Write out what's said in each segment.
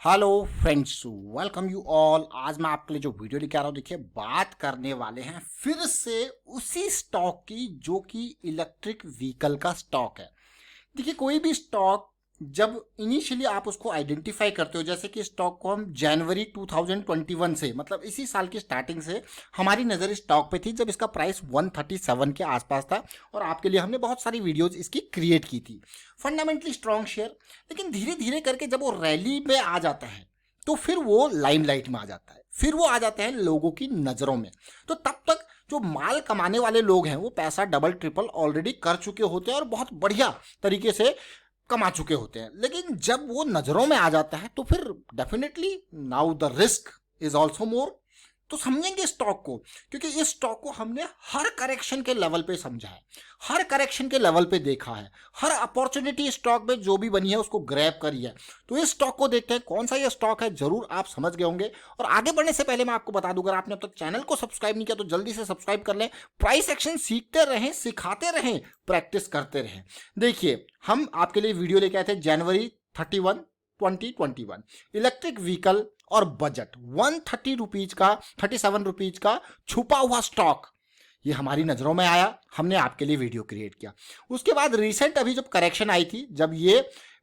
Hello friends, welcome you all. आज मैं आपके लिए जो वीडियो लेके आ रहा हूँ, देखिए बात करने वाले हैं फिर से उसी स्टॉक की जो कि इलेक्ट्रिक व्हीकल का स्टॉक है। देखिए कोई भी स्टॉक जब इनिशियली आप उसको आइडेंटिफाई करते हो, जैसे कि स्टॉक को हम जनवरी 2021 से, मतलब इसी साल की स्टार्टिंग से हमारी नज़र स्टॉक पे थी जब इसका प्राइस 137 के आसपास था और आपके लिए हमने बहुत सारी वीडियोस इसकी क्रिएट की थी। फंडामेंटली स्ट्रॉन्ग शेयर, लेकिन धीरे धीरे करके जब वो रैली में आ जाता है तो फिर वो लाइमलाइट में आ जाता है, फिर वो आ जाते हैं लोगों की नज़रों में। तो तब तक जो माल कमाने वाले लोग हैं वो पैसा डबल ट्रिपल ऑलरेडी कर चुके होते हैं और बहुत बढ़िया तरीके से कमा चुके होते हैं। लेकिन जब वो नजरों में आ जाता है तो फिर definitely now the risk is also more. तो समझेंगे स्टॉक को, क्योंकि इस स्टॉक को हमने हर करेक्शन के लेवल पे समझा है, हर करेक्शन के लेवल पे देखा है, हर अपॉर्चुनिटी स्टॉक में जो भी बनी है उसको ग्रैब करी है। तो इस स्टॉक को देखते हैं कौन सा ये स्टॉक है, जरूर आप समझ गए होंगे। और आगे बढ़ने से पहले मैं आपको बता दूं, अगर आपने अब तक चैनल को सब्सक्राइब नहीं किया तो जल्दी से सब्सक्राइब कर लें। प्राइस एक्शन सीखते रहें, सिखाते रहें, प्रैक्टिस करते रहें। देखिए हम आपके लिए वीडियो लेके आए थे जनवरी 31 2021, इलेक्ट्रिक व्हीकल और बजट। 130 रुपीज का, 37 रुपीज का छुपा हुआ स्टॉक ये हमारी नज़रों में आया, हमने आपके लिए वीडियो क्रिएट किया। उसके बाद रिसेंट अभी जब करेक्शन आई थी, जब ये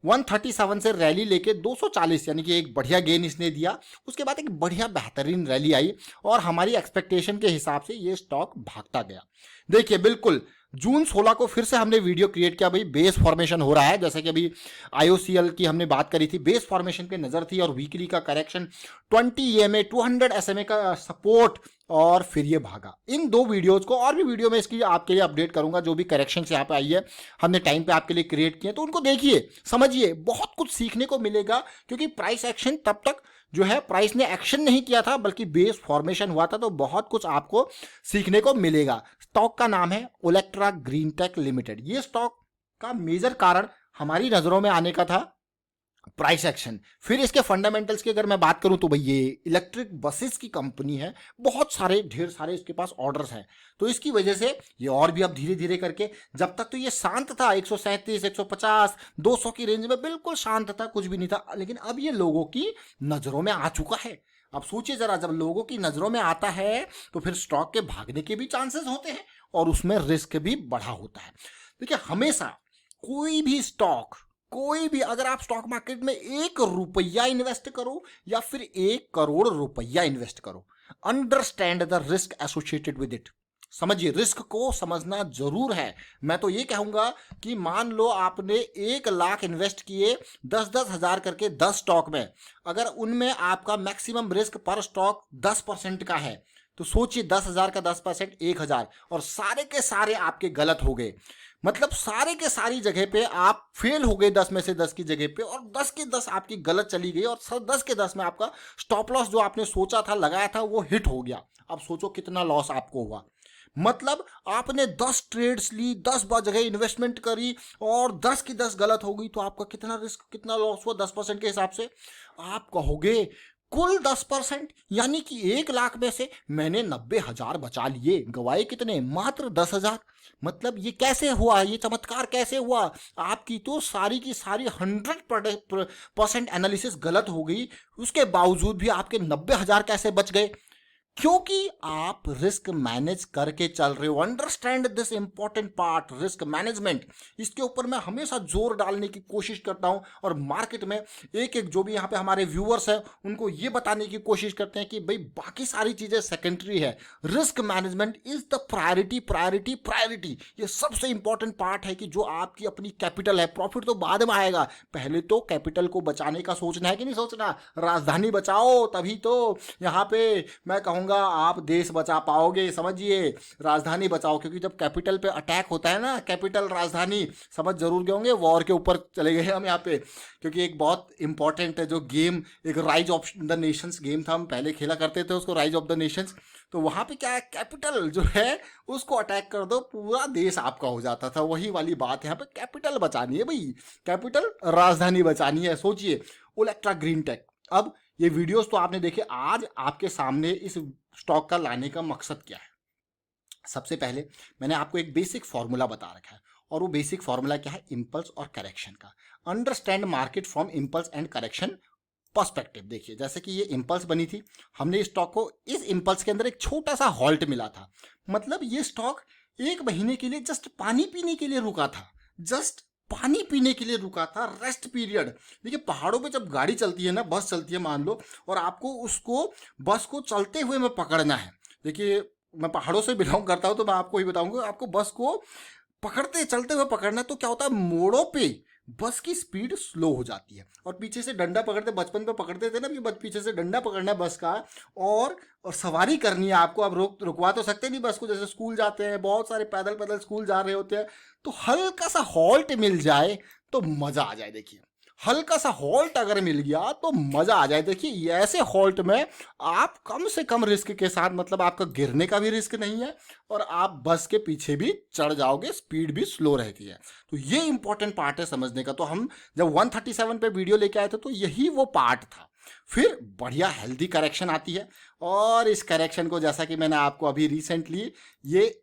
137 से रैली लेके 240, यानी कि एक बढ़िया गेन इसने दिया, उसके बाद एक बढ़िया बेहतरीन रैली आई और हमारी एक्सपेक्टेशन के हिसाब से ये स्टॉक भागता गया। देखिए बिल्कुल जून 16 को फिर से हमने वीडियो क्रिएट किया, भाई बेस फॉर्मेशन हो रहा है, जैसे कि अभी आईओसीएल की हमने बात करी थी, बेस फॉर्मेशन पे नजर थी और वीकली का करेक्शन 20 ईएमए 200 एसएमए का सपोर्ट और फिर ये भागा। इन दो वीडियोस को और भी वीडियो में इसकी आपके लिए अपडेट करूंगा, जो भी करेक्शन यहाँ पे आई है हमने टाइम पे आपके लिए क्रिएट किए, तो उनको देखिए समझिए, बहुत कुछ सीखने को मिलेगा। क्योंकि प्राइस एक्शन तब तक जो है प्राइस ने एक्शन नहीं किया था बल्कि बेस फॉर्मेशन हुआ था, तो बहुत कुछ आपको सीखने को मिलेगा। स्टॉक का नाम है ओलेक्ट्रा ग्रीन टेक लिमिटेड। ये स्टॉक का मेजर कारण हमारी नजरों में आने का था प्राइस एक्शन। फिर इसके फंडामेंटल्स की अगर मैं बात करूं तो भाई ये इलेक्ट्रिक बसेस की कंपनी है, बहुत सारे ढेर सारे इसके पास ऑर्डर्स हैं, तो इसकी वजह से ये और भी अब धीरे धीरे करके, जब तक तो ये शांत था 137 150 200 की रेंज में बिल्कुल शांत था, कुछ भी नहीं था, लेकिन अब ये लोगों की नजरों में आ चुका है। अब सोचिए जरा, जब लोगों की नजरों में आता है तो फिर स्टॉक के भागने के भी चांसेस होते हैं और उसमें रिस्क भी बढ़ा होता है। देखिए हमेशा कोई भी स्टॉक, कोई भी, अगर आप स्टॉक मार्केट में 1 रुपया इन्वेस्ट करो या फिर 1 करोड़ रुपया इन्वेस्ट करो, understand the risk associated with it. समझिए, रिस्क को समझना जरूर है। मैं तो ये कहूंगा कि मान लो आपने 1 लाख इन्वेस्ट किए 10-10 हजार करके 10 स्टॉक में, अगर उनमें आपका मैक्सिमम रिस्क पर स्टॉक 10% का है, तो सोचिए 10 हजार का 10% 1 हजार, और सारे के सारे आपके गलत हो गए। मतलब सारे के सारी जगह पे आप फेल हो गए, 10 में से 10 की जगह पे, और 10 के 10 आपकी गलत चली गई, और 10 के 10 में आपका स्टॉप लॉस जो आपने सोचा था, लगाया था, वो हिट हो गया। अब सोचो कितना लॉस आपको हुआ। मतलब आपने 10 ट्रेड्स ली, 10 जगह इन्वेस्टमेंट करी और 10 की 10 गलत हो गई, तो आपका कितना रिस्क, कितना लॉस हुआ 10% के हिसाब से? आप कहोगे कुल 10%, यानी कि 1 लाख में से मैंने 90 हजार बचा लिए, गवाए कितने? मात्र 10 हजार। मतलब ये कैसे हुआ, ये चमत्कार कैसे हुआ? आपकी तो सारी की सारी 100% एनालिसिस गलत हो गई, उसके बावजूद भी आपके 90 हजार कैसे बच गए? क्योंकि आप रिस्क मैनेज करके चल रहे हो। Understand this important part, risk management. इसके ऊपर मैं हमेशा जोर डालने की कोशिश करता हूं और मार्केट में एक एक जो भी यहाँ पे हमारे व्यूअर्स हैं उनको ये बताने की कोशिश करते हैं कि भाई बाकी सारी चीजें सेकेंडरी है, risk management is the priority priority priority. ये सबसे इंपॉर्टेंट पार्ट है कि जो आपकी अपनी कैपिटल है, प्रॉफिट तो बाद में आएगा, पहले तो कैपिटल को बचाने का सोचना है कि नहीं सोचना? राजधानी बचाओ, तभी तो यहाँ पे मैं कहूँगा आप देश बचा पाओगे। समझिए, राजधानी बचाओ, क्योंकि जब कैपिटल पे अटैक होता है ना, कैपिटल राजधानी, समझ जरूर गए होंगे, वॉर के ऊपर चले गए हम यहाँ पे, क्योंकि एक बहुत इंपॉर्टेंट जो गेम, एक rise of the Nations game था, हम पहले खेला करते थे उसको, राइज ऑफ द नेशंस। तो वहां पे क्या है, कैपिटल जो है उसको अटैक कर दो, पूरा देश आपका हो जाता था। वही वाली बात यहाँ पे, कैपिटल बचानी है भाई, कैपिटल राजधानी बचानी है। सोचिए ओलेक्ट्रा ग्रीन टेक। अब ये वीडियोस तो आपने देखे, आज आपके सामने इस स्टॉक का लाने का मकसद क्या है? सबसे पहले मैंने आपको एक बेसिक फॉर्मूला बता रखा है, और वो बेसिक फॉर्मूला क्या है? इंपल्स और करेक्शन का। Understand market from impulse and correction perspective देखिए, जैसे कि ये इम्पल्स बनी थी, हमने स्टॉक को इस इम्पल्स के अंदर एक छोटा सा हॉल्ट मिला था, मतलब ये स्टॉक 1 महीने के लिए जस्ट पानी पीने के लिए रुका था, जस्ट पानी पीने के लिए रुका था, रेस्ट पीरियड। देखिए पहाड़ों पे जब गाड़ी चलती है ना, बस चलती है मान लो, और आपको उसको बस को चलते हुए में पकड़ना है। देखिए मैं पहाड़ों से बिलोंग करता हूँ तो मैं आपको ही बताऊंगा, आपको बस को पकड़ते चलते हुए पकड़ना है, तो क्या होता है मोड़ों पे बस की स्पीड स्लो हो जाती है, और पीछे से डंडा पकड़ते, बचपन में पकड़ते थे ना कि पीछे से डंडा पकड़ना है बस का, और सवारी करनी है आपको। आप रुकवा तो सकते नहीं बस को, जैसे स्कूल जाते हैं बहुत सारे पैदल पैदल स्कूल जा रहे होते हैं, तो हल्का सा हॉल्ट मिल जाए तो मजा आ जाए। देखिए हल्का सा हॉल्ट अगर मिल गया तो मजा आ जाए। देखिए ऐसे हॉल्ट में आप कम से कम रिस्क के साथ, मतलब आपका गिरने का भी रिस्क नहीं है और आप बस के पीछे भी चढ़ जाओगे, स्पीड भी स्लो रहती है। तो ये इंपॉर्टेंट पार्ट है समझने का। तो हम जब 137 पे वीडियो लेके आए थे तो यही वो पार्ट था। फिर बढ़िया हेल्दी करेक्शन आती है, और इस करेक्शन को जैसा कि मैंने आपको अभी रिसेंटली ये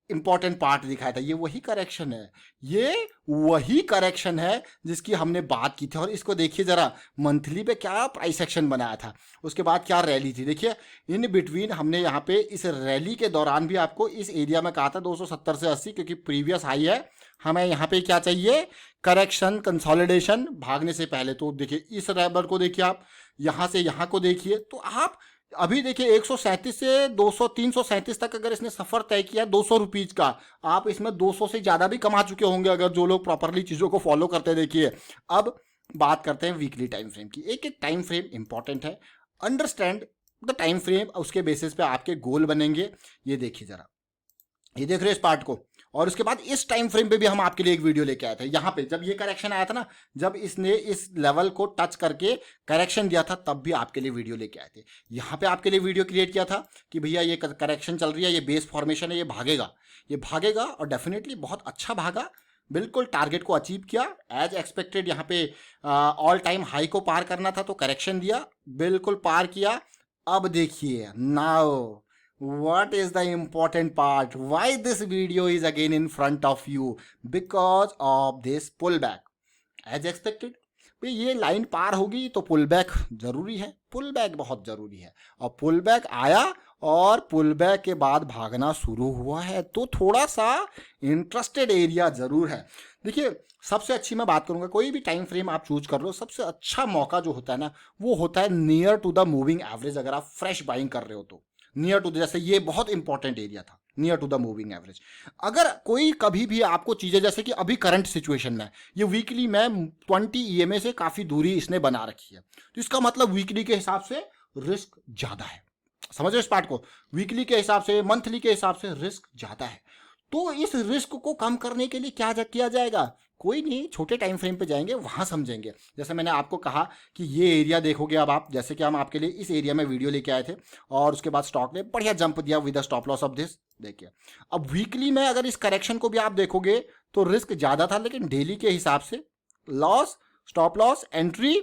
इंपॉर्टेंट पार्ट दिखाया था, ये वही करेक्शन है, ये वही करेक्शन है जिसकी हमने बात की थी। और इसको देखिए जरा, मंथली पे क्या प्राइस एक्शन बनाया था, उसके बाद क्या रैली थी। देखिए इन बिटवीन हमने यहाँ पे इस रैली के दौरान भी आपको इस एरिया में कहा था 270 से 80, क्योंकि प्रीवियस हाई है। हमें यहाँ पे क्या चाहिए, करेक्शन, कंसोलिडेशन, भागने से पहले। तो देखिए इस रैबर को देखिए, आप यहाँ से यहाँ को देखिए, तो आप अभी देखिए 137 से 200 337 तक अगर इसने सफर तय किया 200 रुपीज का, आप इसमें 200 से ज्यादा भी कमा चुके होंगे अगर जो लोग प्रॉपरली चीजों को फॉलो करते हैं। देखिए अब बात करते हैं वीकली टाइम फ्रेम की। एक एक टाइम फ्रेम इंपॉर्टेंट है, अंडरस्टैंड द टाइम फ्रेम, उसके बेसिस पे आपके गोल बनेंगे। ये देखिए जरा, ये देख रहे हो इस पार्ट को, और उसके बाद इस टाइम फ्रेम पे भी हम आपके लिए एक वीडियो लेके आए थे। यहाँ पे जब ये करेक्शन आया था ना, जब इसने इस लेवल को टच करके करेक्शन दिया था, तब भी आपके लिए वीडियो लेके आए थे। यहाँ पे आपके लिए वीडियो क्रिएट किया था कि भैया ये करेक्शन चल रही है, ये बेस फॉर्मेशन है, ये भागेगा, ये भागेगा, और डेफिनेटली बहुत अच्छा भागा, बिल्कुल टारगेट को अचीव किया एज एक्सपेक्टेड। यहाँ पे ऑल टाइम हाई को पार करना था तो करेक्शन दिया, बिल्कुल पार किया। अब देखिए now what is the important part, why this video is again in front of you, because of this pullback as expected। भाई ये लाइन पार होगी तो पुल बैक जरूरी है, पुल बैक बहुत जरूरी है, और पुल बैक आया और पुल बैक के बाद भागना शुरू हुआ है, तो थोड़ा सा इंटरेस्टेड एरिया जरूर है। देखिए सबसे अच्छी मैं बात करूंगा, कोई भी टाइम फ्रेम आप चूज कर लो, सबसे अच्छा मौका जो होता है ना, वो होता है near to the moving average. अगर आप फ्रेश बाइंग कर रहे हो तो नियर टू द, जैसे ये बहुत इंपॉर्टेंट एरिया था, near to the moving average. अगर कोई कभी भी आपको चीजें, जैसे कि अभी करंट सिचुएशन में ये वीकली में 20 EMA से काफी दूरी इसने बना रखी है, तो इसका मतलब वीकली के हिसाब से रिस्क ज्यादा है। समझो इस पार्ट को, वीकली के हिसाब से, मंथली के हिसाब से रिस्क ज्यादा है। तो इस रिस्क को कम करने के लिए क्या किया जाएगा, कोई नहीं, छोटे टाइम फ्रेम पे जाएंगे, वहां समझेंगे। जैसे मैंने आपको कहा कि ये एरिया देखोगे अब आप, जैसे कि हम आपके लिए इस एरिया में वीडियो लेके आए थे, और उसके बाद स्टॉक ने बढ़िया जंप दिया with stop loss of this. देखिए अब वीकली में अगर इस करेक्शन को भी आप देखोगे तो रिस्क ज्यादा था, लेकिन डेली के हिसाब से लॉस, स्टॉप लॉस, एंट्री,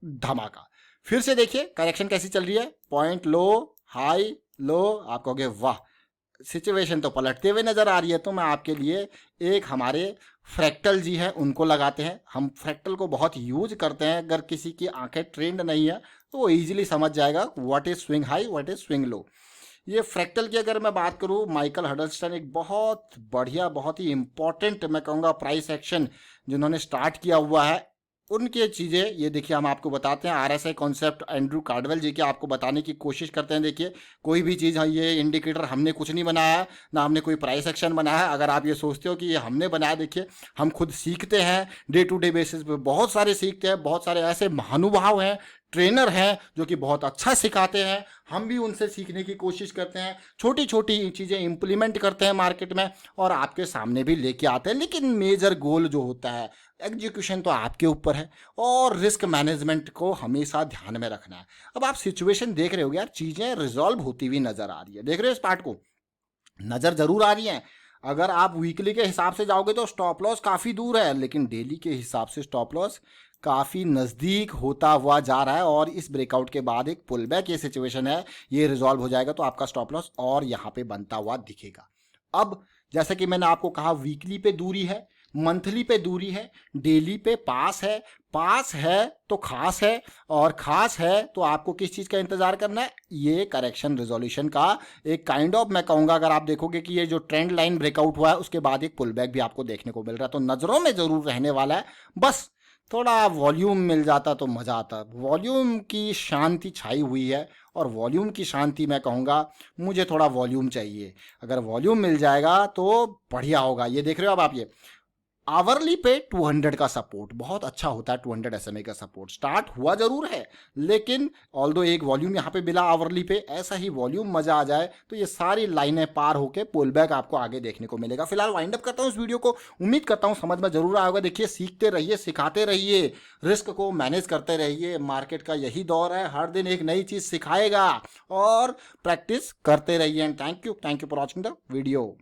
धमाका। फिर से देखिए करेक्शन कैसी चल रही है, पॉइंट लो, हाई लो, आप कहोगे वाह सिचुएशन तो पलटते हुए नजर आ रही है। तो मैं आपके लिए एक हमारे फ्रैक्टल जी हैं उनको लगाते हैं। हम फ्रैक्टल को बहुत यूज करते हैं, अगर किसी की आंखें ट्रेंड नहीं है तो वो इजीली समझ जाएगा what is swing high, what is swing low. ये फ्रैक्टल की अगर मैं बात करूं, माइकल हडलस्टन एक बहुत बढ़िया, बहुत ही इंपॉर्टेंट मैं कहूँगा प्राइस एक्शन जिन्होंने स्टार्ट किया हुआ है, उनकी चीज़ें ये देखिए हम आपको बताते हैं। RSI कॉन्सेप्ट एंड्रू कार्डवेल जी के आपको बताने की कोशिश करते हैं। देखिए कोई भी चीज़, ये इंडिकेटर हमने कुछ नहीं बनाया है, ना हमने कोई प्राइस एक्शन बनाया है। अगर आप ये सोचते हो कि ये हमने बनाया, देखिए हम खुद सीखते हैं डे टू डे बेसिस पे, बहुत सारे सीखते हैं, बहुत सारे ऐसे महानुभाव हैं, ट्रेनर हैं जो कि बहुत अच्छा सिखाते हैं, हम भी उनसे सीखने की कोशिश करते हैं, छोटी छोटी चीज़ें इंप्लीमेंट करते हैं मार्केट में और आपके सामने भी लेके आते हैं। लेकिन मेजर गोल जो होता है, एग्जीक्यूशन तो आपके ऊपर है, और रिस्क मैनेजमेंट को हमेशा ध्यान में रखना है। अब आप सिचुएशन देख रहे हो यार, चीज़ें रिजॉल्व होती हुई नजर आ रही है, देख रहे हो इस पार्ट को, नज़र जरूर आ रही है। अगर आप वीकली के हिसाब से जाओगे तो स्टॉप लॉस काफ़ी दूर है, लेकिन डेली के हिसाब से स्टॉप लॉस काफ़ी नज़दीक होता हुआ जा रहा है। और इस ब्रेकआउट के बाद एक पुल बैक ये सिचुएशन है, ये रिजॉल्व हो जाएगा तो आपका स्टॉप लॉस और यहाँ पे बनता हुआ दिखेगा। अब जैसा कि मैंने आपको कहा वीकली पे दूरी है, मंथली पे दूरी है, डेली पे पास है तो खास है, और खास है तो आपको किस चीज़ का इंतज़ार करना है, ये करेक्शन रिजोल्यूशन का एक काइंड ऑफ, मैं कहूँगा अगर आप देखोगे कि ये जो ट्रेंड लाइन ब्रेकआउट हुआ है उसके बाद एक पुल बैक भी आपको देखने को मिल रहा है, तो नज़रों में ज़रूर रहने वाला है। बस थोड़ा वॉल्यूम मिल जाता तो मज़ा आता। वॉल्यूम की शांति छाई हुई है, और वॉल्यूम की शांति मैं कहूँगा मुझे थोड़ा वॉल्यूम चाहिए। अगर वॉल्यूम मिल जाएगा तो बढ़िया होगा। ये देख रहे हो अब आप, ये आवरली पे 200 का सपोर्ट बहुत अच्छा होता है। 200 SMA का सपोर्ट स्टार्ट हुआ जरूर है, लेकिन ऑल्दो एक वॉल्यूम यहाँ पे मिला आवरली पे, ऐसा ही वॉल्यूम मजा आ जाए तो ये सारी लाइनें पार होके पुल बैक आपको आगे देखने को मिलेगा। फिलहाल वाइंड अप करता हूँ इस वीडियो को। उम्मीद करता हूँ समझ में जरूर आया होगा। देखिए, सीखते रहिए, सिखाते रहिए, रिस्क को मैनेज करते रहिए। मार्केट का यही दौर है, हर दिन एक नई चीज सिखाएगा, और प्रैक्टिस करते रहिए। And thank you for watching the video.